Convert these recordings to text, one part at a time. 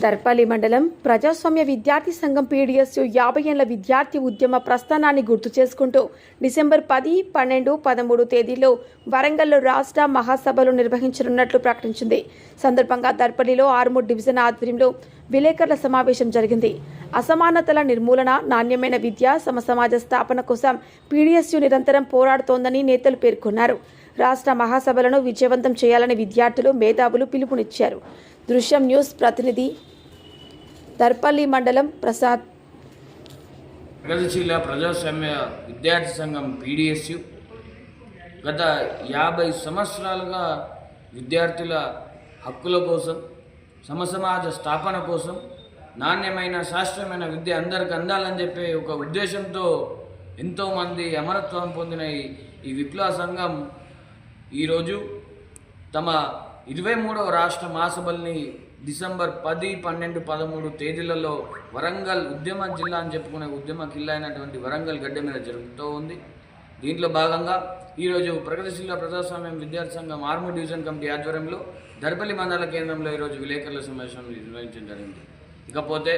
దర్పల్లి మండలం ప్రజాస్వామ్య విద్యార్థి సంఘం పీడీఎస్ 50 ఏళ్ల విద్యార్థి ఉద్యమ ప్రస్థానాన్ని గుర్తు చేసుకుంటూ డిసెంబర్ 10, 12, 13 తేదీల్లో వరంగల్లో రాష్ట్ర మహాసభలు నిర్వహించనున్నట్లు ప్రకటించింది. సందర్భంగా దర్పల్లిలో ఆర్మూర్ డివిజన్ ఆధ్వర్యంలో విలేకరుల సమావేశం జరిగింది. అసమానతల నిర్మూలన, నాణ్యమైన విద్య, సమసమాజ స్థాపన కోసం పీడీఎస్ నిరంతరం పోరాడుతోందని నేతలు పేర్కొన్నారు. రాష్ట్ర మహాసభలను విజయవంతం చేయాలని విద్యార్థులు, మేధావులు పిలుపునిచ్చారు. దృశ్యం న్యూస్ ప్రతినిధి దర్పల్లి మండలం ప్రసాద్. ప్రగతిశీల ప్రజాస్వామ్య విద్యార్థి సంఘం పీడీఎస్ గత 50 సంవత్సరాలుగా విద్యార్థుల హక్కుల కోసం, సమసమాజ స్థాపన కోసం, నాణ్యమైన శాస్త్రీయమైన విద్య అందరికి అందాలని చెప్పే ఒక ఉద్దేశంతో ఎంతోమంది అమరత్వం పొందిన ఈ విప్లవ సంఘం ఈరోజు తమ 23వ రాష్ట్ర మహాసభల్ని డిసెంబర్ 10, 12, 13 తేదీలలో వరంగల్ ఉద్యమ జిల్లా అని చెప్పుకునే ఉద్యమ కిల్లా అయినటువంటి వరంగల్ గడ్డ మీద జరుగుతూ ఉంది. దీంట్లో భాగంగా ఈరోజు ప్రగతిశీల ప్రజాస్వామ్యం విద్యార్థి సంఘం ఆర్మూర్ డివిజన్ కమిటీ ఆధ్వర్యంలో దర్పల్లి మండల కేంద్రంలో ఈరోజు విలేకరుల సమావేశం నిర్వహించడం జరిగింది. ఇకపోతే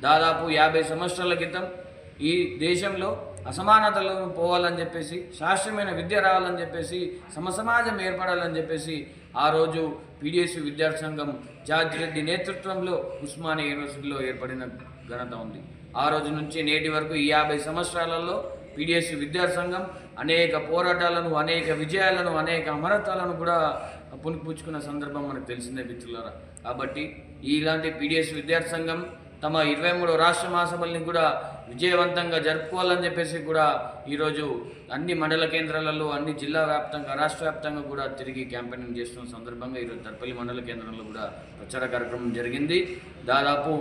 దాదాపు 50 సంవత్సరాల క్రితం ఈ దేశంలో అసమానతలను పోవాలని చెప్పేసి, శాస్త్రీయమైన విద్య రావాలని చెప్పేసి, సమసమాజం ఏర్పడాలని చెప్పేసి ఆ రోజు పీడీఎస్ విద్యార్థి సంఘం జార్జ్ రెడ్డి నేతృత్వంలో ఉస్మానియా యూనివర్సిటీలో ఏర్పడిన ఘనత ఉంది. ఆ రోజు నుంచి నేటి వరకు ఈ 50 సంవత్సరాలలో పీడీఎస్ విద్యార్థి సంఘం అనేక పోరాటాలను, అనేక విజయాలను, అనేక అమరత్వాలను కూడా పుణిపుచ్చుకున్న సందర్భం మనకు తెలిసిందే మిత్రులారా. కాబట్టి ఇలాంటి పీడీఎస్ విద్యార్థి సంఘం తమ 23వ రాష్ట్ర మహాసభల్ని కూడా విజయవంతంగా జరుపుకోవాలని చెప్పేసి కూడా ఈరోజు అన్ని మండల కేంద్రాలలో, అన్ని జిల్లా వ్యాప్తంగా, రాష్ట్ర వ్యాప్తంగా కూడా తిరిగి క్యాంపెయినింగ్ చేస్తున్న సందర్భంగా ఈరోజు దర్పల్లి మండల కేంద్రంలో కూడా ప్రచార కార్యక్రమం జరిగింది. దాదాపు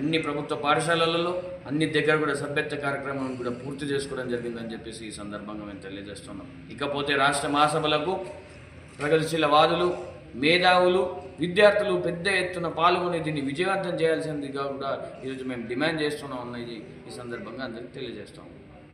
అన్ని ప్రభుత్వ పాఠశాలలలో అన్ని దగ్గర కూడా సభ్యత్వ కార్యక్రమం కూడా పూర్తి చేసుకోవడం జరిగిందని చెప్పేసి ఈ సందర్భంగా మేము తెలియజేస్తున్నాం. ఇకపోతే రాష్ట్ర మహాసభలకు ప్రగతిశీల వాదులు, మేధావులు, విద్యార్థులు పెద్ద ఎత్తున పాల్గొని దీన్ని విజయవంతం చేయాల్సిందిగా కూడా ఈరోజు మేము డిమాండ్ చేస్తున్నాం అన్నది ఈ సందర్భంగా అందరికీ తెలియజేస్తాం.